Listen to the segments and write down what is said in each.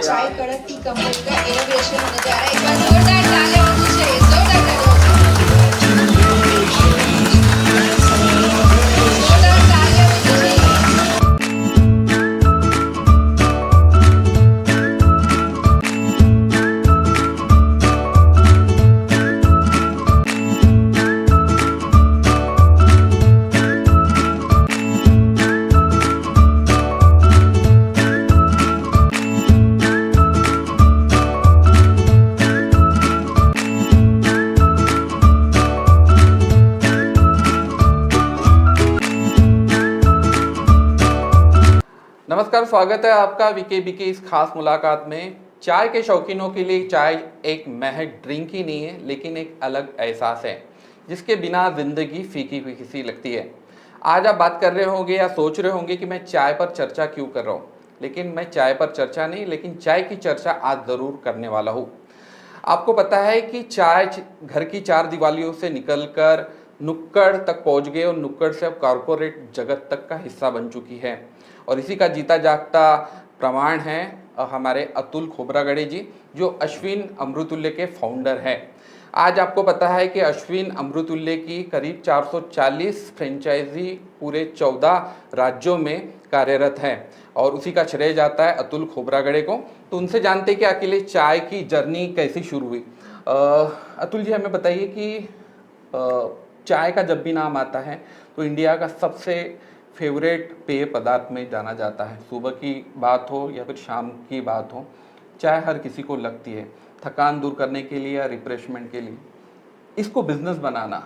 चाय कड़क T company का इनोवेशन होने जा रहा है। एक बार जोरदार तालियां होनी चाहिए, जोरदार तालियां होनी चाहिए। नमस्कार, स्वागत है आपका वीकेबी की इस खास मुलाकात में। चाय के शौकीनों के लिए चाय एक महज ड्रिंक ही नहीं है, लेकिन एक अलग एहसास है जिसके बिना जिंदगी फीकी हुई सी लगती है। आज आप बात कर रहे होंगे या सोच रहे होंगे कि मैं चाय पर चर्चा क्यों कर रहा हूँ, लेकिन मैं चाय पर चर्चा नहीं, लेकिन चाय की चर्चा आज ज़रूर करने वाला हूँ। आपको पता है कि चाय घर की चार दीवारियों से निकलकर नुक्कड़ तक पहुँच गए और नुक्कड़ से अब कॉरपोरेट जगत तक का हिस्सा बन चुकी है। और इसी का जीता जागता प्रमाण है हमारे अतुल खोबरागड़े जी, जो अश्विन अमृतुल्य के फाउंडर हैं। आज आपको पता है कि अश्विन अमृतुल्य की करीब 440 फ्रेंचाइजी पूरे 14 राज्यों में कार्यरत है और उसी का श्रेय जाता है अतुल खोबरागड़े को। तो उनसे जानते हैं कि अकेले चाय की जर्नी कैसे शुरू हुई। अतुल जी, हमें बताइए कि चाय का जब भी नाम आता है तो इंडिया का सबसे फेवरेट पेय पदार्थ में जाना जाता है। सुबह की बात हो या फिर शाम की बात हो, चाय हर किसी को लगती है, थकान दूर करने के लिए या रिफ्रेशमेंट के लिए। इसको बिजनेस बनाना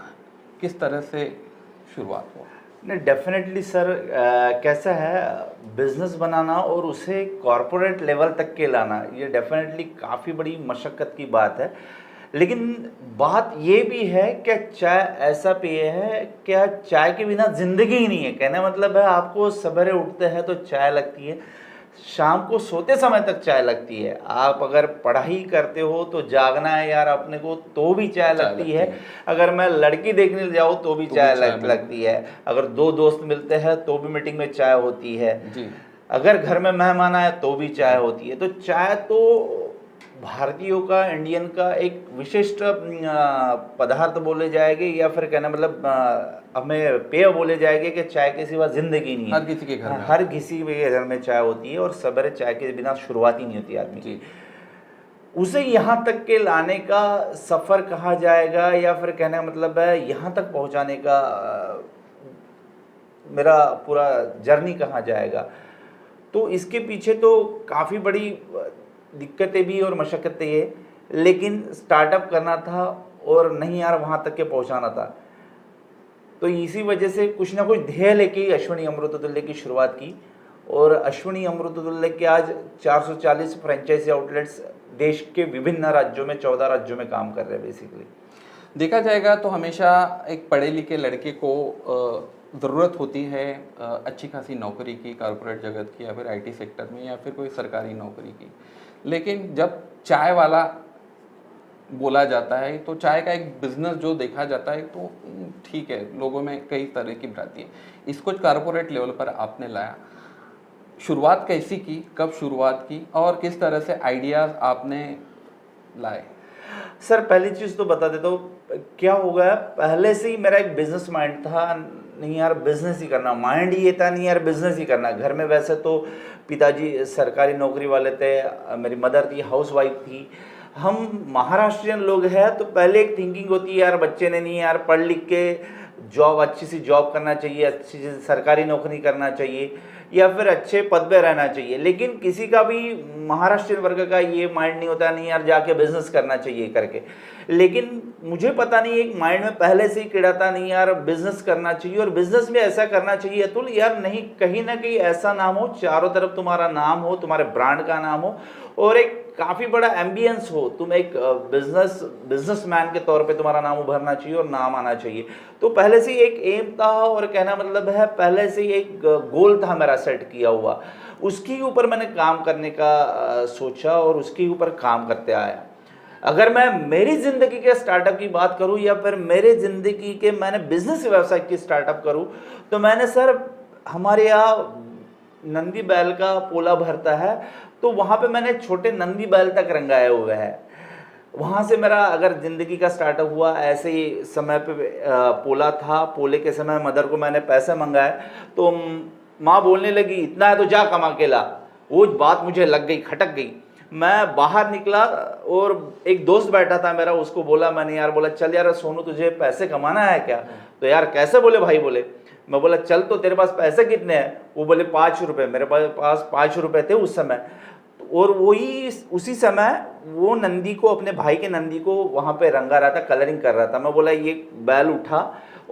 किस तरह से शुरुआत हुआ? नहीं, डेफिनेटली सर, कैसा है बिजनेस बनाना और उसे कॉरपोरेट लेवल तक के लाना, ये डेफिनेटली काफ़ी बड़ी मशक्क़त की बात है। लेकिन बात ये भी है कि चाय ऐसा पेय है, क्या चाय के बिना ज़िंदगी ही नहीं है। कहने मतलब है, आपको सवेरे उठते हैं तो चाय लगती है, शाम को सोते समय तक चाय लगती है। आप अगर पढ़ाई करते हो तो जागना है यार अपने को, तो भी चाय लगती है। अगर मैं लड़की देखने जाऊँ तो भी चाय लगती है। अगर दो दोस्त मिलते हैं तो भी मीटिंग में चाय होती है जी। अगर घर में मेहमान आए तो भी चाय होती है। तो चाय तो भारतीयों का, इंडियन का एक विशिष्ट पदार्थ बोले जाएंगे, या फिर कहना मतलब हमें पेय बोले जाएंगे कि चाय के सिवा जिंदगी नहीं है। हर किसी के घर में, हर किसी के घर में चाय होती है और सवेरे चाय के बिना शुरुआत ही नहीं होती आदमी की। उसे यहाँ तक के लाने का सफ़र कहा जाएगा, या फिर कहने मतलब है यहाँ तक पहुँचाने का मेरा पूरा जर्नी कहा जाएगा। तो इसके पीछे तो काफ़ी बड़ी दिक्कतें भी और मशक्क़तें ये, लेकिन स्टार्टअप करना था और नहीं यार वहाँ तक के पहुँचाना था। तो इसी वजह से कुछ ना कुछ ध्येय लेके अश्विनी अमृततुल्य की शुरुआत की। और अश्विनी अमृततुल्य के आज 440 फ्रेंचाइजी आउटलेट्स देश के विभिन्न राज्यों में, 14 राज्यों में काम कर रहे हैं। बेसिकली देखा जाएगा तो हमेशा एक पढ़े लिखे लड़के को ज़रूरत होती है अच्छी खासी नौकरी की, कॉर्पोरेट जगत की, या फिर आईटी सेक्टर में, या फिर कोई सरकारी नौकरी की। लेकिन जब चाय वाला बोला जाता है तो चाय का एक बिजनेस जो देखा जाता है तो ठीक है, लोगों में कई तरह की भ्रांति है। इसको कॉर्पोरेट लेवल पर आपने लाया, शुरुआत कैसी की, कब शुरुआत की और किस तरह से आइडियाज़ आपने लाए? सर, पहली चीज़ तो बता देता हूँ क्या हो गया। पहले से ही मेरा एक बिजनेस माइंड था, नहीं यार बिजनेस ही करना। माइंड ये था नहीं यार बिजनेस ही करना। घर में वैसे तो पिताजी सरकारी नौकरी वाले थे, मेरी मदर थी हाउसवाइफ थी। हम महाराष्ट्रियन लोग हैं तो पहले एक थिंकिंग होती है यार बच्चे ने नहीं यार पढ़ लिख के जॉब, अच्छी सी जॉब करना चाहिए, अच्छी सी सरकारी नौकरी करना चाहिए, या फिर अच्छे पद पे रहना चाहिए। लेकिन किसी का भी महाराष्ट्रियन वर्ग का ये माइंड नहीं होता नहीं यार जाके बिजनेस करना चाहिए करके। लेकिन मुझे पता नहीं, एक माइंड में पहले से ही कीड़ा था नहीं यार बिजनेस करना चाहिए, और बिजनेस में ऐसा करना चाहिए अतुल यार, नहीं कहीं ना कहीं ऐसा नाम हो, चारों तरफ तुम्हारा नाम हो, तुम्हारे ब्रांड का नाम हो, और एक काफ़ी बड़ा एम्बियंस हो। तुम एक बिजनेसमैन के तौर पे तुम्हारा नाम उभरना चाहिए और नाम आना चाहिए। तो पहले से ही एक एम था, और कहना मतलब है पहले से ही एक गोल था मेरा सेट किया हुआ। उसके ऊपर मैंने काम करने का सोचा और उसके ऊपर काम करते आया। अगर मैं मेरी ज़िंदगी के स्टार्टअप की बात करूं, या फिर मेरे ज़िंदगी के मैंने बिजनेस व्यवसाय की स्टार्टअप करूं, तो मैंने सर हमारे यहाँ नंदी बैल का पोला भरता है, तो वहाँ पे मैंने छोटे नंदी बैल तक रंगाए हुए हैं। वहाँ से मेरा अगर ज़िंदगी का स्टार्टअप हुआ। ऐसे ही समय पे पोला था, पोले के समय मदर को मैंने पैसे मंगाए, तो माँ बोलने लगी इतना है तो जा कमा के ला। वो बात मुझे लग गई, खटक गई। मैं बाहर निकला और एक दोस्त बैठा था मेरा, उसको बोला मैंने, यार बोला चल यार सोनू तुझे पैसे कमाना है क्या? तो यार कैसे बोले भाई? बोले, मैं बोला चल तो तेरे पास पैसे कितने हैं? वो बोले 5 रुपये। मेरे पास 5 रुपये थे उस समय। और वही उसी समय वो नंदी को, अपने भाई के नंदी को वहाँ पे रंगा रहा था, कलरिंग कर रहा था। मैं बोला ये बैल उठा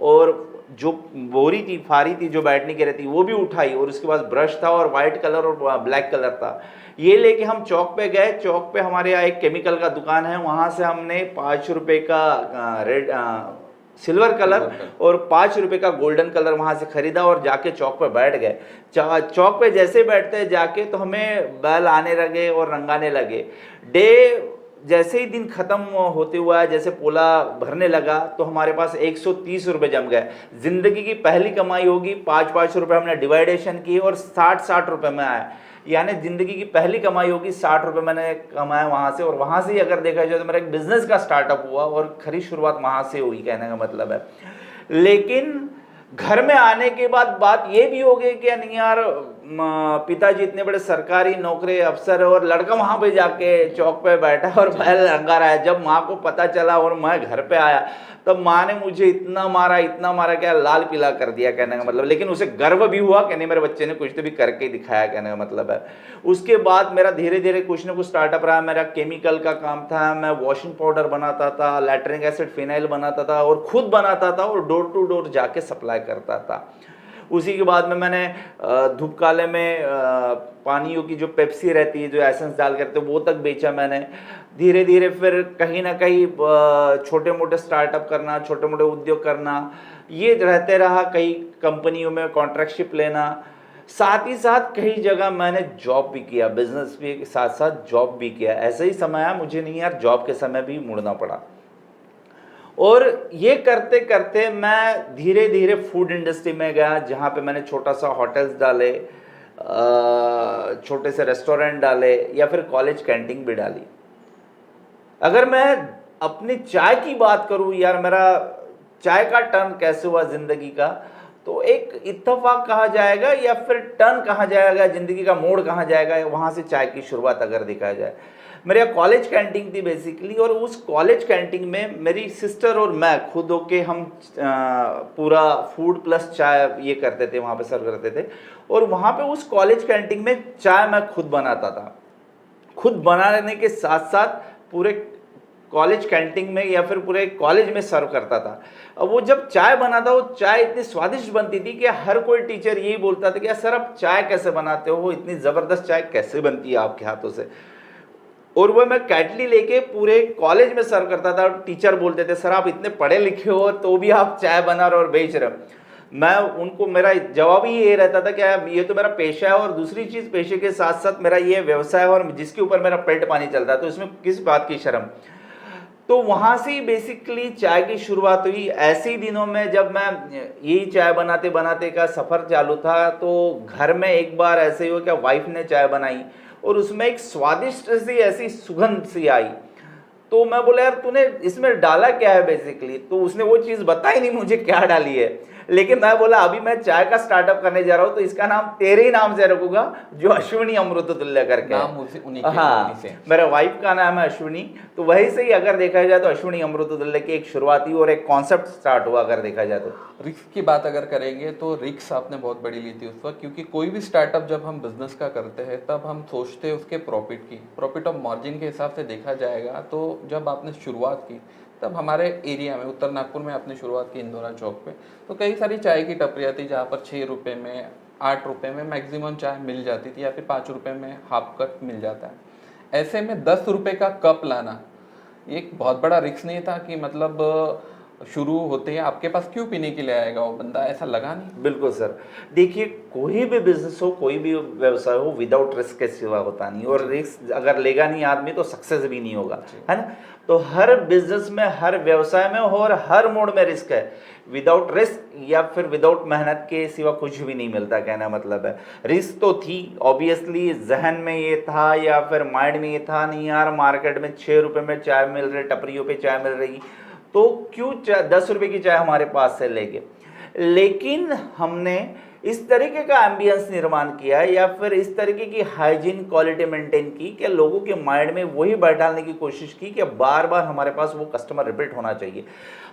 और जो बोरी थी, फारी थी जो बैठने की रहती, वो भी उठाई, और उसके पास ब्रश था और वाइट कलर और ब्लैक कलर था। ये लेके हम चौक पे गए। चौक पे हमारे यहाँ एक केमिकल का दुकान है, वहाँ से हमने 5 रुपये का रेड सिल्वर कलर और 5 रुपये का गोल्डन कलर वहाँ से खरीदा और जाके चौक पे बैठ गए। चौक पे जैसे बैठते जाके तो हमें बैल आने लगे और रंगाने लगे। डे जैसे ही दिन खत्म होते हुआ, जैसे पोला भरने लगा, तो हमारे पास 130 रुपये जम गए। जिंदगी की पहली कमाई होगी, 5-5 रुपये हमने डिवाइडेशन की और 60-60 रुपये में आए। यानी जिंदगी की पहली कमाई होगी, 60 रुपये मैंने कमाया वहाँ से। और वहाँ से ही अगर देखा जाए तो मेरा एक बिजनेस का स्टार्टअप हुआ और खरी शुरुआत वहाँ से हुई, कहने का मतलब है। लेकिन घर में आने के बाद बात ये भी हो गई कि नहीं यार, पिताजी इतने बड़े सरकारी नौकरी अफसर है और लड़का वहाँ पे जाके चौक पे बैठा और बैल रंगा रहा है। जब माँ को पता चला और मैं घर पे आया, तब माँ ने मुझे इतना मारा क्या लाल पीला कर दिया, कहने का मतलब। लेकिन उसे गर्व भी हुआ कि नहीं मेरे बच्चे ने कुछ तो भी करके दिखाया, कहने का मतलब है। उसके बाद मेरा धीरे धीरे कुछ ना कुछ स्टार्टअप रहा। मेरा केमिकल का काम था, मैं वॉशिंग पाउडर बनाता था, लैट्रिक एसिड फिनाइल बनाता था और खुद बनाता था और डोर टू डोर जाके सप्लाई करता था। उसी के बाद में मैंने धूप काले में पानियों की जो पेप्सी रहती है, जो एसेंस डाल करते, वो तक बेचा मैंने। धीरे धीरे फिर कहीं ना कहीं छोटे मोटे स्टार्टअप करना, छोटे मोटे उद्योग करना, ये रहते रहा। कई कंपनियों में कॉन्ट्रैक्टशिप लेना, साथ ही साथ कई जगह मैंने जॉब भी किया, बिजनेस भी के साथ साथ जॉब भी किया। ऐसा ही समय आया, मुझे नहीं यार जॉब के समय भी मुड़ना पड़ा। और ये करते करते मैं धीरे धीरे फूड इंडस्ट्री में गया, जहाँ पे मैंने छोटा सा होटल्स डाले, छोटे से रेस्टोरेंट डाले, या फिर कॉलेज कैंटीन भी डाली। अगर मैं अपनी चाय की बात करूँ यार, मेरा चाय का टर्न कैसे हुआ ज़िंदगी का, तो एक इत्तेफाक कहा जाएगा या फिर टर्न कहा जाएगा, ज़िंदगी का मोड़ कहा जाएगा, वहाँ से चाय की शुरुआत अगर देखा जाए। मेरे यहाँ कॉलेज कैंटीन थी बेसिकली, और उस कॉलेज कैंटीन में मेरी सिस्टर और मैं खुद होके हम पूरा फूड प्लस चाय ये करते थे, वहाँ पे सर्व करते थे। और वहाँ पे उस कॉलेज कैंटीन में चाय मैं खुद बनाता था। खुद बनाने के साथ साथ पूरे कॉलेज कैंटीन में या फिर पूरे कॉलेज में सर्व करता था। अब वो जब चाय बनाता, वो चाय इतनी स्वादिष्ट बनती थी कि हर कोई टीचर यही बोलता था कि यार सर आप चाय कैसे बनाते हो, वो इतनी ज़बरदस्त चाय कैसे बनती है आपके हाथों से। और वो मैं कैटली लेके पूरे कॉलेज में सर्व करता था। टीचर बोलते थे सर आप इतने पढ़े लिखे हो तो भी आप चाय बना रहे हो और बेच रहे हो। मैं उनको, मेरा जवाब ही ये रहता था कि ये तो मेरा पेशा है, और दूसरी चीज़ पेशे के साथ साथ मेरा ये व्यवसाय है और जिसके ऊपर मेरा पेट पानी चलता है, तो इसमें किस बात की शर्म। तो वहाँ से ही बेसिकली चाय की शुरुआत हुई। ऐसे ही दिनों में जब मैं यही चाय बनाते बनाते का सफ़र चालू था, तो घर में एक बार ऐसे ही हो कि वाइफ ने चाय बनाई और उसमें एक स्वादिष्ट सी ऐसी सुगंध सी आई। तो मैं बोला यार तूने इसमें डाला क्या है बेसिकली, तो उसने वो चीज़ बताई नहीं मुझे क्या डाली है। लेकिन मैं बोला अभी मैं चाय का स्टार्टअप करने जा रहा हूँ, तो इसका नाम तेरे ही नाम से रखूंगा, जो अश्विनी अमृत तुल्य करके नाम उन्हीं के हाँ से। मेरा वाइफ का नाम है अश्विनी, तो वही से ही अगर देखा जाए तो अश्विनी अमृत तुल्य की एक शुरुआती और एक कॉन्सेप्ट स्टार्ट हुआ अगर देखा जाए तो। रिस्क की बात अगर करेंगे तो रिस्क आपने बहुत बड़ी ली थी उस वक्त, क्योंकि कोई भी स्टार्टअप जब हम बिजनेस का करते हैं तब हम सोचते हैं उसके प्रॉफिट ऑफ मार्जिन के हिसाब से देखा जाएगा। तो जब आपने शुरुआत की तब हमारे एरिया में उत्तर नागपुर में आपने शुरुआत की इंदौरा चौक पे, तो कई सारी चाय की टपरियाँ थी जहाँ पर 6 रुपये में 8 रुपये में मैक्सिमम चाय मिल जाती थी, या फिर 5 रुपये में हाफ कप मिल जाता है। ऐसे में 10 रुपये का कप लाना एक बहुत बड़ा रिस्क नहीं था कि मतलब शुरू होते हैं आपके पास क्यों पीने के लिए आएगा वो बंदा, ऐसा लगा नहीं? बिल्कुल सर, देखिए कोई भी बिजनेस हो, कोई भी व्यवसाय हो, विदाउट रिस्क के सिवा होता नहीं, और रिस्क अगर लेगा नहीं आदमी तो सक्सेस भी नहीं होगा, है ना। तो हर बिजनेस में, हर व्यवसाय में और हर मोड में रिस्क है। विदाउट रिस्क या फिर विदाउट मेहनत के सिवा कुछ भी नहीं मिलता, कहना मतलब है। रिस्क तो थी ऑब्वियसली, जहन में ये था या फिर माइंड में ये था, नहीं यार मार्केट में 6 रुपए में चाय मिल रही, टपरियों पे चाय मिल रही, तो क्यों 10 रुपए की चाय हमारे पास से लेके। लेकिन हमने इस तरीके का एम्बियंस निर्माण किया या फिर इस तरीके की हाइजीन क्वालिटी मेंटेन की कि लोगों के माइंड में वही बैठाने की कोशिश की कि बार बार हमारे पास वो कस्टमर रिपीट होना चाहिए।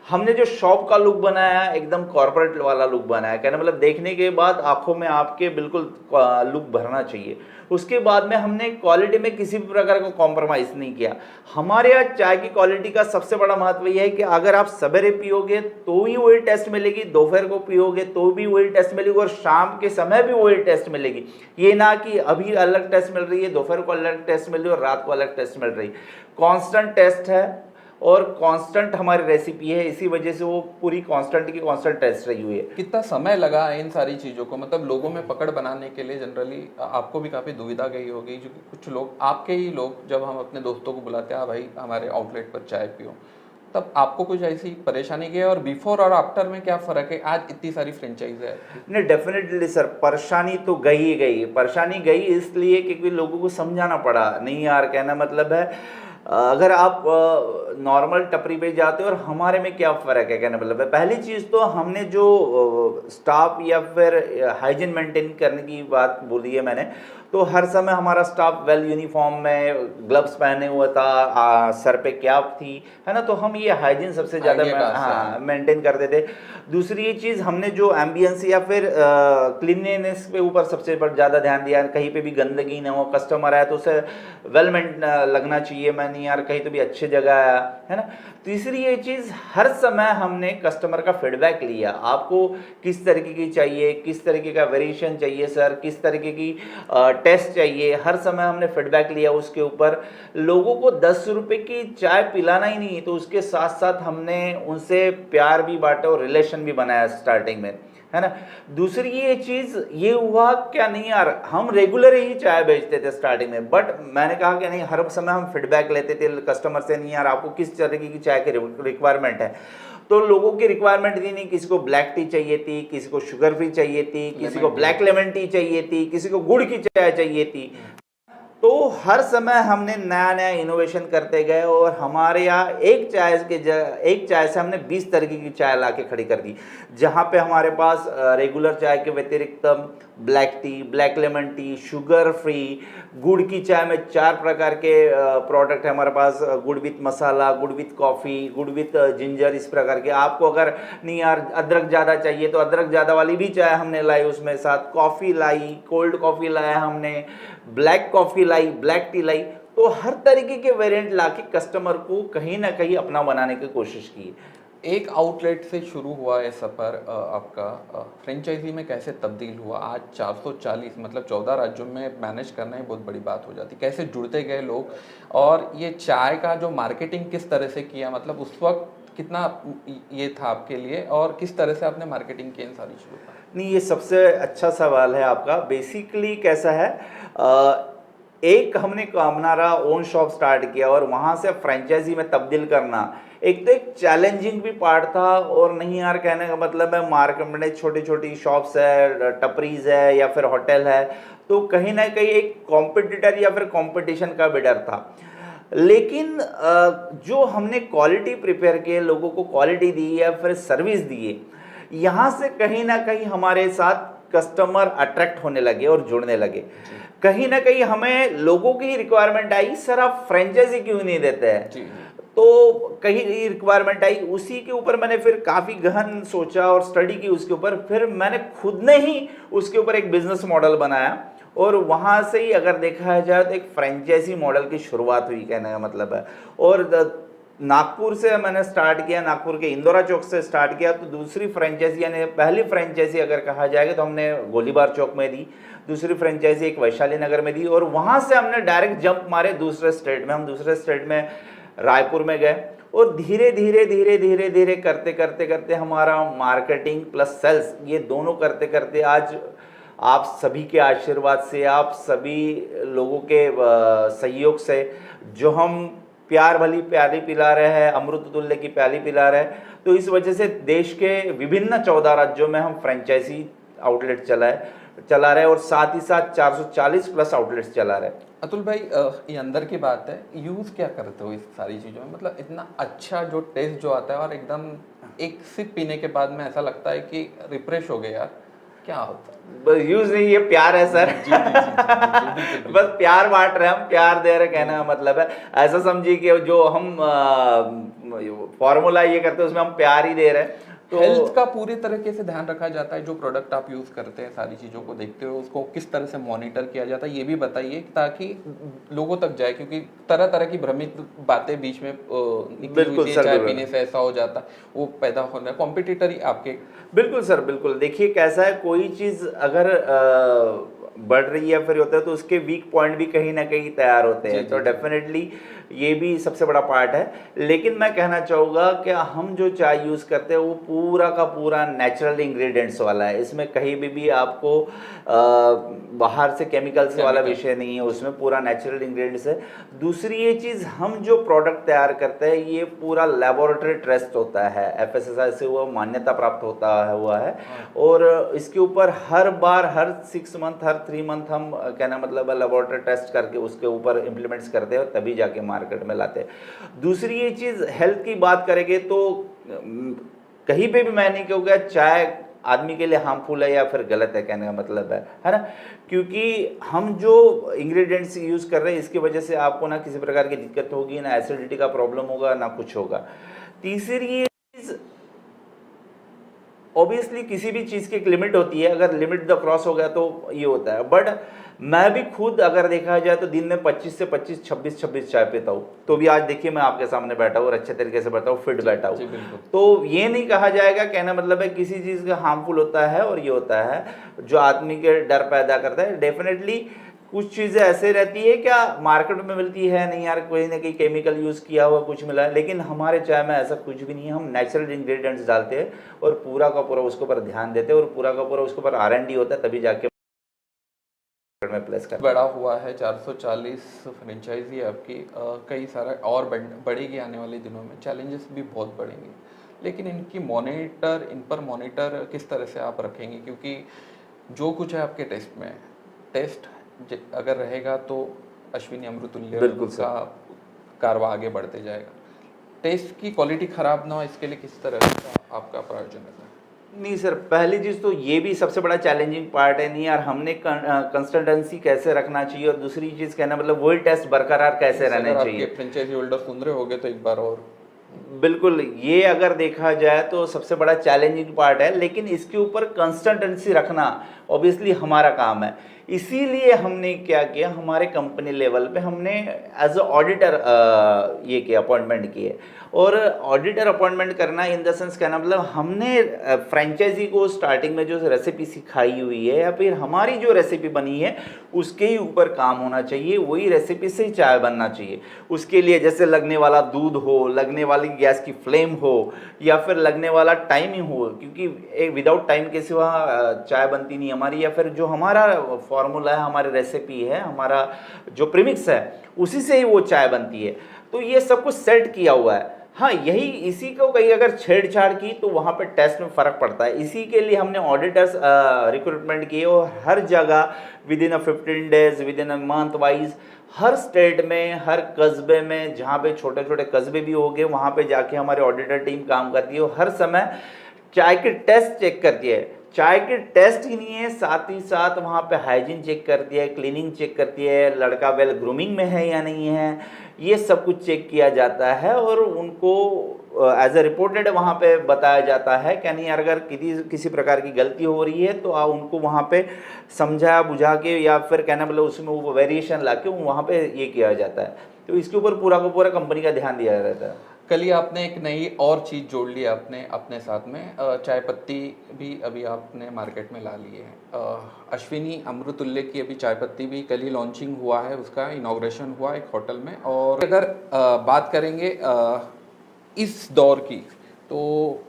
हमने जो शॉप का लुक बनाया एकदम कॉर्पोरेट वाला लुक बनाया, कहना मतलब देखने के बाद आंखों में आपके बिल्कुल लुक भरना चाहिए। उसके बाद में हमने क्वालिटी में किसी भी प्रकार का कॉम्प्रोमाइज़ नहीं किया। हमारे यहाँ चाय की क्वालिटी का सबसे बड़ा महत्व यह है कि अगर आप सवेरे पियोगे तो भी वही टेस्ट मिलेगी, दोपहर को पियोगे तो भी वही टेस्ट मिलेगी, और शाम के समय भी वही टेस्ट मिलेगी। ये ना कि अभी अलग टेस्ट मिल रही है, दोपहर को अलग टेस्ट मिल रही है और रात को अलग टेस्ट मिल रही है। कॉन्स्टेंट टेस्ट है और कांस्टेंट हमारी रेसिपी है, इसी वजह से वो पूरी कांस्टेंट की कांस्टेंट टेस्ट रही हुई है। कितना समय लगा इन सारी चीज़ों को, मतलब लोगों में पकड़ बनाने के लिए? जनरली आपको भी काफ़ी दुविधा गई होगी, जो कुछ लोग, आपके ही लोग, जब हम अपने दोस्तों को बुलाते हैं, हाँ भाई हमारे आउटलेट पर चाय पियो, तब आपको कुछ ऐसी परेशानी गई? और बिफोर और आफ्टर में क्या फ़र्क है? आज इतनी सारी फ्रेंचाइज है। नहीं, डेफिनेटली सर, परेशानी तो गई ही गई। परेशानी गई इसलिए क्योंकि लोगों को समझाना पड़ा। नहीं यार, कहना मतलब है अगर आप नॉर्मल टपरी पे जाते हो और हमारे में क्या फ़र्क है, कहने मतलब है। पहली चीज़ तो हमने जो स्टाफ या फिर हाइजीन मेंटेन करने की बात बोली है मैंने, तो हर समय हमारा स्टाफ वेल यूनिफॉर्म में, ग्लव्स पहने हुआ था, सर पे कैप थी, है ना। तो हम ये हाइजीन सबसे ज़्यादा मेंटेन करते थे। दूसरी ये चीज़, हमने जो एम्बियंस या फिर क्लीनलीनेस पे ऊपर सबसे ज़्यादा ध्यान दिया। कहीं पे भी गंदगी ना हो, कस्टमर आया तो उसे वेल लगना चाहिए, मैं नहीं यार कहीं तो भी अच्छी जगह आया, है ना। तीसरी ये चीज़, हर समय हमने कस्टमर का फीडबैक लिया। आपको किस तरीके की चाहिए, किस तरीके का वेरिएशन चाहिए सर, किस तरीके की टेस्ट चाहिए, हर समय हमने फीडबैक लिया उसके ऊपर। लोगों को 10 रुपए की चाय पिलाना ही नहीं, तो उसके साथ साथ हमने उनसे प्यार भी बांटा और रिलेशन भी बनाया स्टार्टिंग में, है ना। दूसरी ये चीज़ ये हुआ, क्या नहीं यार, हम रेगुलर ही चाय बेचते थे स्टार्टिंग में, बट मैंने कहा कि नहीं, हर समय हम फीडबैक लेते थे कस्टमर से, नहीं यार आपको किस तरीके की चाय की रिक्वायरमेंट है। तो लोगों की रिक्वायरमेंट थी, नहीं किसी को ब्लैक टी चाहिए थी, किसी को शुगर फ्री चाहिए थी, किसी को ब्लैक लेमन टी चाहिए थी, किसी को गुड़ की चाय चाहिए थी। तो हर समय हमने नया नया इनोवेशन करते गए और हमारे यहाँ एक चाय से हमने 20 तरीके की चाय ला के खड़ी कर दी। जहाँ पे हमारे पास रेगुलर चाय के व्यतिरिक्त black T, black lemon tea, sugar free, गुड़ की चाय में 4 प्रकार के प्रोडक्ट है हमारे पास। गुड़ विथ मसाला, गुड़ विथ कॉफ़ी, गुड़ विथ जिंजर, इस प्रकार के। आपको अगर नहीं यार अदरक ज़्यादा चाहिए तो अदरक ज़्यादा वाली भी चाय हमने लाई, उसमें साथ कॉफ़ी लाई, कोल्ड कॉफ़ी लाया हमने, ब्लैक कॉफ़ी लाई, ब्लैक टी लाई। तो हर तरीके के वेरिएंट लाके कस्टमर को कहीं ना कहीं अपना बनाने की कोशिश की। एक आउटलेट से शुरू हुआ ये सफ़र आपका, फ्रेंचाइजी में कैसे तब्दील हुआ? आज 440 मतलब 14 राज्यों में मैनेज करना ही बहुत बड़ी बात हो जाती। कैसे जुड़ते गए लोग, और ये चाय का जो मार्केटिंग किस तरह से किया, मतलब उस वक्त कितना ये था आपके लिए, और किस तरह से आपने मार्केटिंग की इन सारी चीज़ों का? नहीं, ये सबसे अच्छा सवाल है आपका। बेसिकली कैसा है, एक हमने हमारा ओन शॉप स्टार्ट किया और वहाँ से फ्रेंचाइजी में तब्दील करना एक तो एक चैलेंजिंग भी पार्ट था। और नहीं यार, कहने का मतलब है मार्केट में छोटी छोटी शॉप्स है, टपरीज है या फिर होटल है, तो कहीं ना कहीं एक कॉम्पिटिटर या फिर कंपटीशन का भी डर था। लेकिन जो हमने क्वालिटी प्रिपेयर किए, लोगों को क्वालिटी दी या फिर सर्विस दिए, यहाँ से कहीं ना कहीं हमारे साथ कस्टमर अट्रैक्ट होने लगे और जुड़ने लगे। कहीं ना कहीं हमें लोगों की रिक्वायरमेंट आई, सर आप फ्रेंचाइजी क्यों नहीं देते हैं, तो कहीं रिक्वायरमेंट आई। उसी के ऊपर मैंने फिर काफ़ी गहन सोचा और स्टडी की उसके ऊपर। फिर मैंने खुद ने ही उसके ऊपर एक बिजनेस मॉडल बनाया और वहाँ से ही अगर देखा जाए तो एक फ्रेंचाइजी मॉडल की शुरुआत हुई, कहने का मतलब है। और नागपुर से मैंने स्टार्ट किया, नागपुर के इंदौरा चौक से स्टार्ट किया। तो दूसरी फ्रेंचाइजी यानी पहली फ्रेंचाइजी अगर कहा जाएगा तो हमने गोलीबार चौक में दी, दूसरी फ्रेंचाइजी एक वैशाली नगर में दी, और वहाँ से हमने डायरेक्ट जंप मारे दूसरे स्टेट में। हम दूसरे स्टेट में रायपुर में गए और धीरे धीरे धीरे धीरे धीरे करते करते करते हमारा मार्केटिंग प्लस सेल्स ये दोनों करते करते आज आप सभी के आशीर्वाद से, आप सभी लोगों के सहयोग से जो हम प्यार भली प्याली पिला रहे हैं, अमृत तुल्य की प्याली पिला रहे हैं, तो इस वजह से देश के विभिन्न 14 राज्यों में हम फ्रेंचाइजी आउटलेट चला रहे हैं और साथ ही साथ 440 प्लस आउटलेट्स चला रहे हैं। अतुल भाई, ये अंदर की बात है, यूज़ क्या करते हो इस सारी चीज़ों में? मतलब इतना अच्छा जो टेस्ट जो आता है और एकदम एक सिप पीने के बाद में ऐसा लगता है कि रिफ्रेश हो गए यार, क्या होता है? बस यूज नहीं, ये प्यार है सर। बस प्यार बांट रहे हैं हम, प्यार दे रहे, कहने का मतलब है ऐसा समझिए कि जो हम फॉर्मूला ये करते हैं उसमें हम प्यार ही दे रहे हैं। तो हेल्थ का पूरी तरीके से ध्यान रखा जाता है, जो प्रोडक्ट आप यूज़ करते हैं सारी चीज़ों को देखते हुए उसको किस तरह से मॉनिटर किया जाता है ये भी बताइए, ताकि लोगों तक जाए, क्योंकि तरह तरह की भ्रमित बातें बीच में निकली हुई है, चाय पीने से ऐसा हो जाता है, वो पैदा होना है, कॉम्पिटिटर ही आपके। बिल्कुल सर, बिल्कुल। देखिए कैसा है, कोई चीज़ अगर बढ़ रही है फिर होता है तो उसके वीक पॉइंट भी कहीं ना कहीं तैयार होते हैं, तो डेफिनेटली ये भी सबसे बड़ा पार्ट है। लेकिन मैं कहना चाहूँगा कि हम जो चाय यूज़ करते हैं वो पूरा का पूरा नेचुरल इंग्रेडिएंट्स वाला है, इसमें कहीं भी आपको बाहर से केमिकल्स वाला विषय नहीं है, उसमें पूरा नेचुरल इंग्रेडिएंट्स है। दूसरी ये चीज़, हम जो प्रोडक्ट तैयार करते हैं ये पूरा लेबोरेटरी टेस्ट होता है, FSSAI से हुआ मान्यता प्राप्त हुआ है और इसके ऊपर हर बार हर 6 मंथ हर 3 मंथ हम कहना मतलब लेबोरेटरी टेस्ट करके उसके ऊपर इम्प्लीमेंट्स करते हैं और तभी जाके मार्केट में लाते हैं। दूसरी ये चीज़, हेल्थ की बात करेंगे तो कहीं पे भी मैं नहीं कहूँगा चाय आदमी के लिए हार्मफुल है या फिर गलत है, कहने का मतलब है ना, क्योंकि हम जो इंग्रेडिएंट्स यूज़ कर रहे हैं इसकी वजह से आपको ना किसी प्रकार की दिक्कत होगी, ना एसिडिटी का प्रॉब्लम होगा, ना कुछ होगा। तीसरी ये चीज़, ऑब्वियसली किसी भी चीज़ की एक लिमिट होती है, अगर लिमिट द क्रॉस हो गया तो ये होता है। बट मैं भी खुद अगर देखा जाए तो दिन में 25 से 25 26 चाय पीता हूँ, तो भी आज देखिए मैं आपके सामने बैठा हूँ और अच्छे तरीके से बैठा हूँ, फिट बैठा हूँ, तो ये नहीं कहा जाएगा, कहना मतलब है किसी चीज़ का हार्मफुल होता है और ये होता है जो आदमी के डर पैदा करता है। डेफिनेटली कुछ चीज़ें ऐसे रहती है क्या मार्केट में मिलती है, नहीं यार कोई ना कोई केमिकल यूज़ किया हुआ कुछ मिला है, लेकिन हमारे चाय में ऐसा कुछ भी नहीं है, हम नेचुरल इंग्रेडिएंट्स डालते हैं और पूरा का पूरा उसके ऊपर ध्यान देते हैं और पूरा का पूरा उसके ऊपर R&D होता है, तभी जाके में प्लेस कर बड़ा हुआ है। 440 फ्रेंचाइजी आपकी, कई सारा और बढ़ेगी आने वाले दिनों में, चैलेंजेस भी बहुत बढ़ेंगे, लेकिन इन पर मॉनिटर किस तरह से आप रखेंगे? क्योंकि जो कुछ है आपके टेस्ट में, टेस्ट अगर रहेगा तो अश्विनी अमृतुल्य का कारवा आगे बढ़ते जाएगा। टेस्ट की क्वालिटी खराब ना हो इसके लिए किस तरह का आपका प्रायोजन है? नहीं सर, पहली चीज़ तो ये भी सबसे बड़ा चैलेंजिंग पार्ट है, नहीं यार हमने कंसिस्टेंसी कैसे रखना चाहिए, और दूसरी चीज़ कहना मतलब वही टेस्ट बरकरार कैसे रहने चाहिए। फ्रेंचाइजी होल्डर सुन रहे होगे तो एक बार और बिल्कुल, ये अगर देखा जाए तो सबसे बड़ा चैलेंजिंग पार्ट है, लेकिन इसके ऊपर कंसिस्टेंसी रखना ऑब्वियसली हमारा काम है। इसीलिए हमने क्या किया, हमारे कंपनी लेवल पे हमने एज अ ऑडिटर ये किया, अपॉइंटमेंट किए, और ऑडिटर अपॉइंटमेंट करना इन द सेंस कहना मतलब हमने फ्रेंचाइजी को स्टार्टिंग में जो रेसिपी सिखाई हुई है या फिर हमारी जो रेसिपी बनी है उसके ही ऊपर काम होना चाहिए, वही रेसिपी से ही चाय बनना चाहिए। उसके लिए जैसे लगने वाला दूध हो, लगने वाली गैस की फ्लेम हो, या फिर लगने वाला टाइमिंग हो, क्योंकि एक विदाउट टाइम के सिवा चाय बनती नहीं हमारी, या फिर जो हमारा फॉर्मूला है, हमारी रेसिपी है, हमारा जो प्रीमिक्स है उसी से ही वो चाय बनती है। तो ये सब कुछ सेट किया हुआ है। हाँ, यही इसी को कहीं अगर छेड़छाड़ की तो वहाँ पे टेस्ट में फ़र्क पड़ता है। इसी के लिए हमने ऑडिटर्स रिक्रूटमेंट किए और हर जगह with in 15 days, with in month wise, her state में, हर कस्बे में, जहाँ पे छोटे छोटे कस्बे भी हो गए वहाँ पे जाके हमारी ऑडिटर टीम काम करती है और हर समय चाय के टेस्ट चेक करती है। चाय के टेस्ट ही नहीं है, साथ ही साथ वहाँ पे हाइजीन चेक करती है, क्लीनिंग चेक करती है, लड़का वेल ग्रूमिंग में है या नहीं है, ये सब कुछ चेक किया जाता है और उनको एज ए रिपोर्टेड वहाँ पे बताया जाता है कि नहीं अगर किसी प्रकार की गलती हो रही है तो उनको वहाँ पे समझा बुझा के या फिर कहना मतलब उसमें वो वेरिएशन ला के वहाँ पे ये किया जाता है। तो इसके ऊपर पूरा का पूरा कंपनी का ध्यान दिया जाता है। कल ही आपने एक नई और चीज़ जोड़ ली आपने अपने साथ में, चाय पत्ती भी अभी आपने मार्केट में ला ली है। अश्विनी अमृतुल्य की अभी चाय पत्ती भी कल ही लॉन्चिंग हुआ है, उसका इनॉग्रेशन हुआ एक होटल में। और अगर बात करेंगे इस दौर की, तो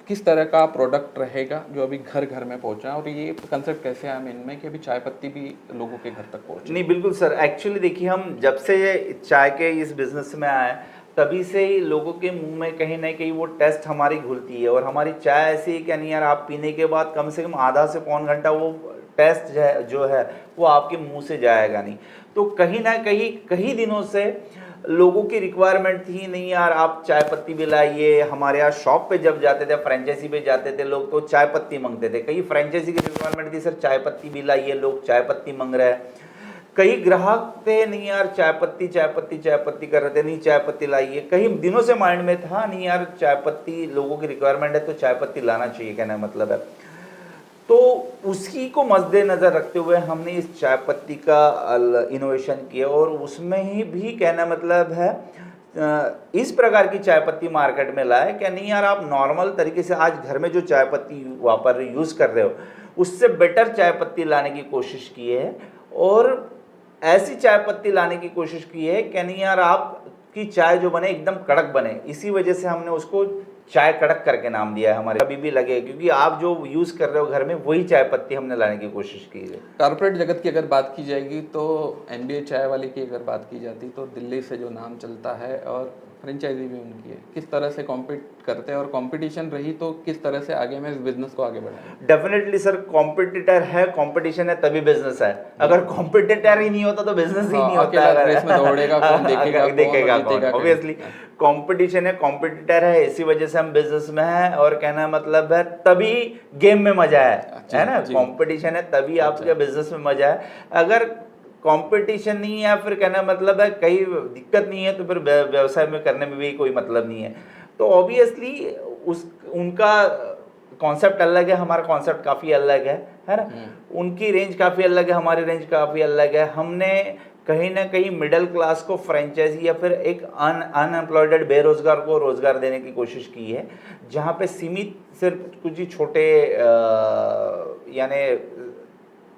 किस तरह का प्रोडक्ट रहेगा जो अभी घर घर में पहुंचा, और ये कंसेप्ट कैसे आया मन में कि अभी चाय पत्ती भी लोगों के घर तक पहुंचे? नहीं बिल्कुल सर, एक्चुअली देखिए हम जब से ये चाय के इस बिजनेस में आए तभी से ही लोगों के मुंह में कहीं ना कहीं वो टेस्ट हमारी घुलती है, और हमारी चाय ऐसी है कि नहीं यार, आप पीने के बाद कम से कम आधा से पौन घंटा वो टेस्ट जो है वो आपके मुंह से जाएगा नहीं। तो कहीं ना कहीं कई दिनों से लोगों की रिक्वायरमेंट थी, नहीं यार आप चाय पत्ती भी लाइए। हमारे यहाँ शॉप पे जब जाते थे, फ्रेंचाइजी पे जाते थे लोग, तो चाय पत्ती मांगते थे। कई फ्रेंचाइजी की रिक्वायरमेंट थी, सर चाय पत्ती भी लाइए, लोग चाय पत्ती मांग रहे हैं। कई ग्राहक थे, नहीं यार चाय पत्ती चाय पत्ती चाय पत्ती कर रहे थे, नहीं चाय पत्ती लाइए। कई दिनों से माइंड में था, नहीं यार चाय पत्ती लोगों की रिक्वायरमेंट है तो चाय पत्ती लाना चाहिए, कहना मतलब है। तो उसी को मद्देनजर रखते हुए हमने इस चाय पत्ती का इनोवेशन किया, और उसमें ही भी कहना मतलब है इस प्रकार की चाय पत्ती मार्केट में लाए कि नहीं यार, आप नॉर्मल तरीके से आज घर में जो चाय पत्ती वापर यूज़ कर रहे हो उससे बेटर चाय पत्ती लाने की कोशिश की है, और ऐसी चाय पत्ती लाने की कोशिश की है कि नहीं यार आपकी चाय जो बने एकदम कड़क बने। इसी वजह से हमने उसको चाय कड़क करके नाम दिया है। हमारे अभी भी लगे, क्योंकि आप जो यूज कर रहे हो घर में वही चाय पत्ती हमने लाने की कोशिश की है। कॉर्पोरेट जगत की अगर बात की जाएगी तो एमबीए चाय वाले की अगर बात की जाती तो दिल्ली से जो नाम चलता है, और फ्रेंचाइजी भी उनकी है, किस तरह से कॉम्पीट करते हैं, और कंपटीशन रही तो किस तरह से आगे में इस बिजनेस को आगे बढ़ाएं? डेफिनेटली सर, कॉम्पिटिटर है, कंपटीशन है तभी बिजनेस है। अगर कॉम्पिटिटर ही नहीं होता तो बिजनेस ही नहीं होता। रेस में दौड़ेगा कौन, देखेगा कौन, ऑब्वियसली कंपटीशन है, कॉम्पिटिटर है, इसी वजह से हम बिजनेस में हैं। और कहना मतलब है तभी गेम में मजा है ना। कंपटीशन है तभी आपके बिजनेस में मजा है। अगर कंपटीशन नहीं है, फिर कहना मतलब है कहीं दिक्कत नहीं है, तो फिर व्यवसाय में करने में भी कोई मतलब नहीं है। तो ऑब्वियसली उनका कॉन्सेप्ट अलग है, हमारा कॉन्सेप्ट काफ़ी अलग है ना। उनकी रेंज काफ़ी अलग है, हमारी रेंज काफ़ी अलग है। हमने कहीं ना कहीं मिडिल क्लास को फ्रेंचाइजी या फिर एक अनएम्प्लॉयड बेरोजगार को रोजगार देने की कोशिश की है, जहाँ पे सीमित सिर्फ कुछ ही छोटे यानी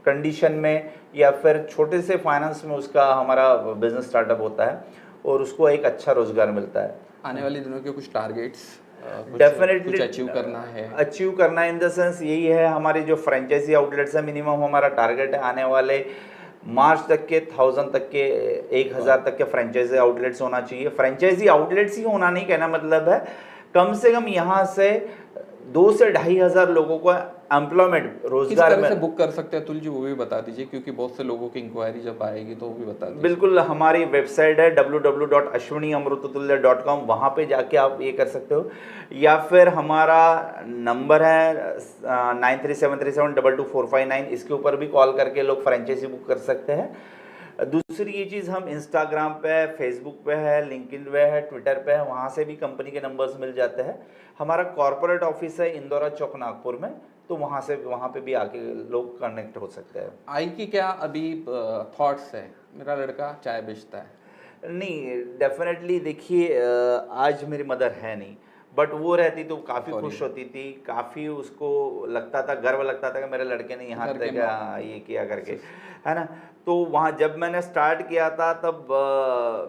कंडीशन में या फिर छोटे से फाइनेंस में उसका हमारा बिजनेस स्टार्टअप होता है, और उसको एक अच्छा रोजगार मिलता है। आने वाले दिनों के कुछ टारगेट्स डेफिनेटली अचीव करना है। अचीव करना इन द सेंस यही है, हमारी जो फ्रेंचाइजी आउटलेट्स है, मिनिमम हमारा टारगेट है आने वाले मार्च तक के 1000 तक के 1000 तक के फ्रेंचाइजी आउटलेट्स होना चाहिए। फ्रेंचाइजी आउटलेट्स ही होना नहीं, कहना मतलब है कम से कम यहाँ से 2 से 2500 लोगों को एम्प्लॉयमेंट रोजगार किस तरह से बुक कर सकते हैं अतुल जी, वो भी बता दीजिए, क्योंकि बहुत से लोगों की इंक्वायरी जब आएगी तो वो भी बता दीजिए। बिल्कुल, हमारी वेबसाइट है www.ashwiniamrututulya.com, वहाँ पे जाके आप ये कर सकते हो, या फिर हमारा नंबर है 9373722459, इसके ऊपर भी कॉल करके लोग फ्रेंचाइजी बुक कर सकते हैं। दूसरी ये चीज़, हम इंस्टाग्राम पे है, फेसबुक पे है, लिंक्डइन पे है, ट्विटर पे है, वहाँ से भी कंपनी के नंबर्स मिल जाते हैं। हमारा कॉर्पोरेट ऑफिस है इंदौरा चौक नागपुर में, तो वहाँ पे भी आके लोग कनेक्ट हो सकते हैं। आई की क्या अभी थॉट्स है, मेरा लड़का चाय बेचता है? नहीं, डेफिनेटली देखिए आज मेरी मदर है नहीं, बट वो रहती तो काफ़ी खुश होती थी, काफ़ी उसको लगता था, गर्व लगता था कि मेरे लड़के ने यहाँ तक ये किया करके, है ना। तो वहाँ जब मैंने स्टार्ट किया था तब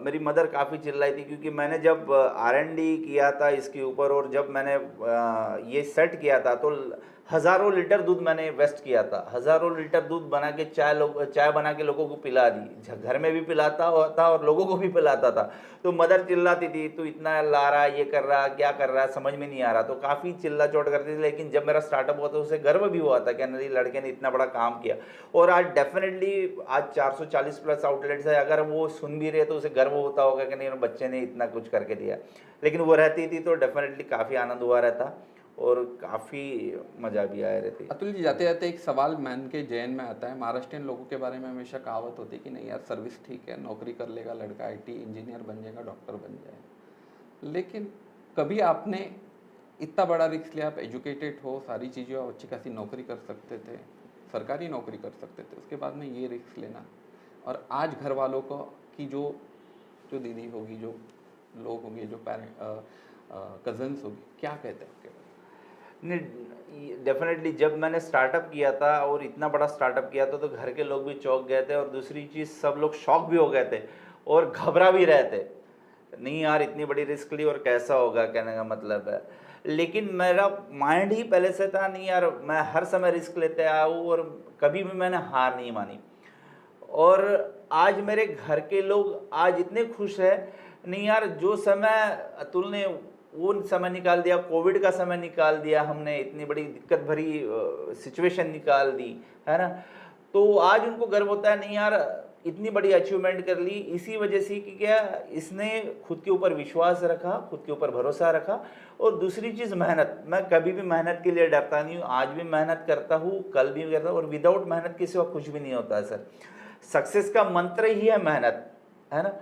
मेरी मदर काफ़ी चिल्लाई थी, क्योंकि मैंने जब R&D किया था इसके ऊपर, और जब मैंने ये सेट किया था तो हज़ारों लीटर दूध मैंने वेस्ट किया था। हज़ारों लीटर दूध बना के चाय बना के लोगों को पिला दी, घर में भी पिलाता था और लोगों को भी पिलाता था। तो मदर चिल्लाती थी, तू इतना ला रहा, ये कर रहा, क्या कर रहा है, समझ में नहीं आ रहा। तो काफ़ी चिल्ला चोट करती थी, लेकिन जब मेरा स्टार्टअप हुआ तो उसे गर्व भी हुआ था कि नहीं लड़के ने इतना बड़ा काम किया। और आज डेफिनेटली आज 440 प्लस आउटलेट्स है, अगर वो सुन भी रहे तो उसे गर्व होता होगा कि नहीं बच्चे ने इतना कुछ करके दिया। लेकिन वो रहती थी तो डेफिनेटली काफ़ी आनंद हुआ रहता और काफ़ी मज़ा भी आया रहती। अतुल जी, जाते जाते एक सवाल मन के जहन में आता है। महाराष्ट्रियन लोगों के बारे में हमेशा कहावत होती है कि नहीं यार सर्विस ठीक है, नौकरी कर लेगा लड़का, IT इंजीनियर बन जाएगा, डॉक्टर बन जाएगा। लेकिन कभी आपने इतना बड़ा रिस्क लिया? आप एजुकेटेड हो, सारी चीज़ें, आप अच्छी खासी नौकरी कर सकते थे, सरकारी नौकरी कर सकते थे, उसके बाद में ये रिस्क लेना, और आज घर वालों को की जो दीदी होगी, जो लोग होंगे, जो कजन्स होगी, क्या कहते हैं आपके बारे में? नहीं, डेफिनेटली जब मैंने स्टार्टअप किया था और इतना बड़ा स्टार्टअप किया था तो घर के लोग भी चौंक गए थे, और दूसरी चीज़ सब लोग शॉक भी हो गए थे और घबरा भी रहे थे। नहीं यार इतनी बड़ी रिस्क ली और कैसा होगा, कहने का मतलब है। लेकिन मेरा माइंड ही पहले से था नहीं यार, मैं हर समय रिस्क लेते आया हूँ और कभी भी मैंने हार नहीं मानी। और आज मेरे घर के लोग आज इतने खुश है, नहीं यार जो समय अतुल ने वो समय निकाल दिया, कोविड का समय निकाल दिया, हमने इतनी बड़ी दिक्कत भरी सिचुएशन निकाल दी, है ना। तो आज उनको गर्व होता है, नहीं यार इतनी बड़ी अचीवमेंट कर ली इसी वजह से कि क्या इसने खुद के ऊपर विश्वास रखा, खुद के ऊपर भरोसा रखा। और दूसरी चीज़ मेहनत, मैं कभी भी मेहनत के लिए डरता नहीं हूँ, आज भी मेहनत करता हूँ, कल भी करता हूँ। और विदाउट मेहनत के सिवा कुछ भी नहीं होता है सर। सक्सेस का मंत्र ही है मेहनत, है ना।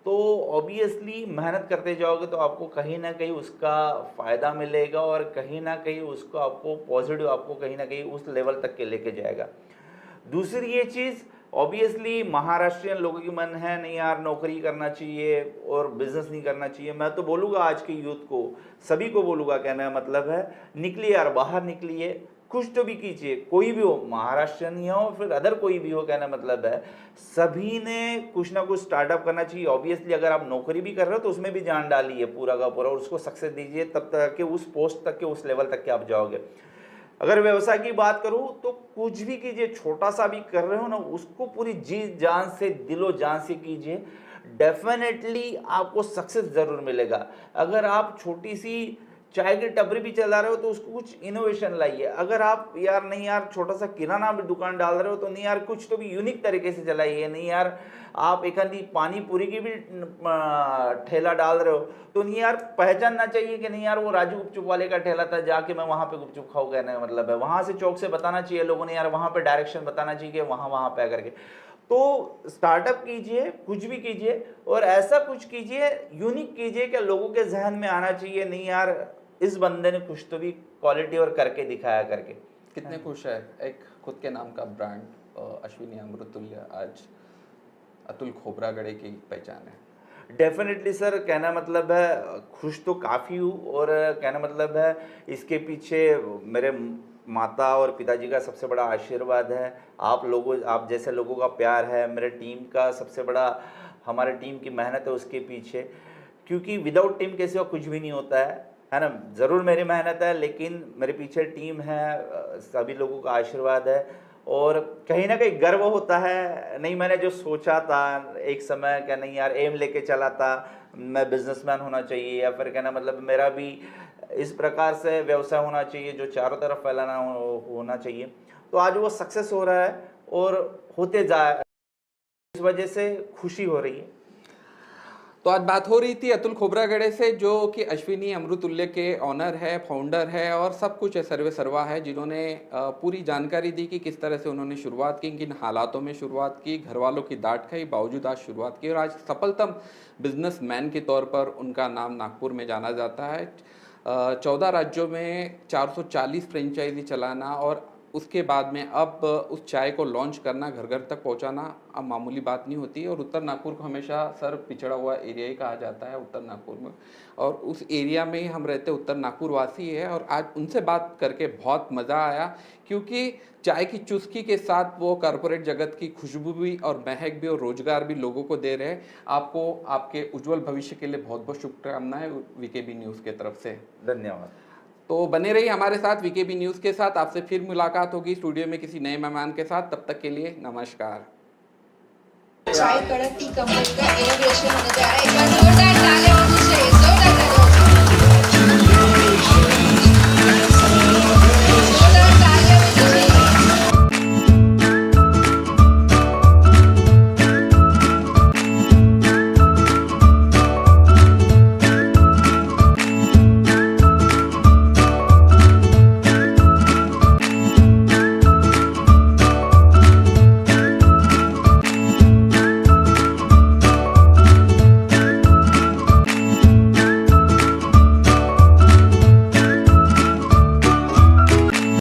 तो ऑब्वियसली मेहनत करते जाओगे तो आपको कहीं ना कहीं उसका फ़ायदा मिलेगा और कहीं ना कहीं उसको आपको पॉजिटिव आपको कहीं ना कहीं उस लेवल तक के लेके जाएगा। दूसरी ये चीज़ ऑब्वियसली महाराष्ट्रियन लोगों की मन है, नहीं यार नौकरी करना चाहिए और बिजनेस नहीं करना चाहिए। मैं तो बोलूँगा आज के यूथ को, सभी को बोलूँगा, कहना मतलब है निकलिए यार, बाहर निकलिए, कुछ तो भी कीजिए। कोई भी हो, महाराष्ट्रियन ही हो फिर अदर कोई भी हो, कहना मतलब है सभी ने कुछ ना कुछ स्टार्टअप करना चाहिए। ऑब्वियसली अगर आप नौकरी भी कर रहे हो तो उसमें भी जान डालिए पूरा का पूरा और उसको सक्सेस दीजिए, तब तक कि उस पोस्ट तक के उस लेवल तक के आप जाओगे। अगर व्यवसाय की बात करूं तो कुछ भी कीजिए, छोटा सा भी कर रहे हो ना उसको पूरी जी जान से दिलो जान से कीजिए, डेफिनेटली आपको सक्सेस ज़रूर मिलेगा। अगर आप छोटी सी चाय की टपरी भी चला रहे हो तो उसको कुछ इनोवेशन लाइए। अगर आप यार नहीं यार छोटा सा किराना भी दुकान डाल रहे हो तो नहीं यार कुछ तो भी यूनिक तरीके से चलाइए। नहीं यार आप एक आधी पानी पूरी की भी ठेला डाल रहे हो तो नहीं यार पहचानना चाहिए कि नहीं यार वो राजू गुपचुप वाले का ठेला था, जाके मैं वहाँ पे गुपचुप खाऊं, कहने का मतलब है। वहाँ से चौक से बताना चाहिए लोगों ने, यार वहाँ पे डायरेक्शन बताना चाहिए कि वहाँ पे करके। तो स्टार्टअप कीजिए, कुछ भी कीजिए और ऐसा कुछ कीजिए यूनिक कीजिए कि लोगों के जहन में आना चाहिए, नहीं यार इस बंदे ने कुछ तो भी क्वालिटी और करके दिखाया करके। कितने खुश है, एक खुद के नाम का ब्रांड अश्विनी अमृतुल्य आज अतुल खोब्रागड़े की पहचान है। डेफिनेटली सर, कहना मतलब है खुश तो काफ़ी हूँ और कहना मतलब है इसके पीछे मेरे माता और पिताजी का सबसे बड़ा आशीर्वाद है, आप जैसे लोगों का प्यार है, मेरे टीम का सबसे बड़ा, हमारे टीम की मेहनत है उसके पीछे। क्योंकि विदाउट टीम के सिवा कुछ भी नहीं होता है ना। ज़रूर मेरी मेहनत है लेकिन मेरे पीछे टीम है, सभी लोगों का आशीर्वाद है और कहीं ना कहीं गर्व होता है। नहीं मैंने जो सोचा था एक समय, क्या नहीं यार एम लेके चला था मैं बिजनेसमैन होना चाहिए या फिर कहना मतलब मेरा भी इस प्रकार से व्यवसाय होना चाहिए जो चारों तरफ फैलाना होना चाहिए, तो आज वो सक्सेस हो रहा है और होते जा, इस वजह से खुशी हो रही है। तो आज बात हो रही थी अतुल खोब्रागड़े से, जो कि अश्विनी अमृतुल्य के ऑनर है, फाउंडर है और सब कुछ है, सर्वे सर्वा है, जिन्होंने पूरी जानकारी दी कि किस तरह से उन्होंने शुरुआत की, किन हालातों में शुरुआत की, घर वालों की डांट खाई, बावजूद आज शुरुआत की और आज सफलतम बिजनेसमैन के तौर पर उनका नाम नागपुर में जाना जाता है। 14 राज्यों में 440 फ्रेंचाइजी चलाना और उसके बाद में अब उस चाय को लॉन्च करना, घर घर तक पहुंचाना अब मामूली बात नहीं होती है। और उत्तर नागपुर को हमेशा सर पिछड़ा हुआ एरिया ही कहा जाता है उत्तर नागपुर में, और उस एरिया में ही हम रहते उत्तर नागपुर वासी है। और आज उनसे बात करके बहुत मज़ा आया क्योंकि चाय की चुस्की के साथ वो कॉरपोरेट जगत की खुशबू भी और महक भी और रोजगार भी लोगों को दे रहे हैं। आपको आपके उज्जवल भविष्य के लिए बहुत बहुत शुभकामनाएं वीकेबी न्यूज़ के तरफ से। धन्यवाद। तो बने रहिए हमारे साथ वीकेबी न्यूज़ के साथ। आपसे फिर मुलाकात होगी स्टूडियो में किसी नए मेहमान के साथ, तब तक के लिए नमस्कार। चाय कड़क टी कंपनी का इनोवेशन होने जा रहा है, एक बार जोरदार तालियां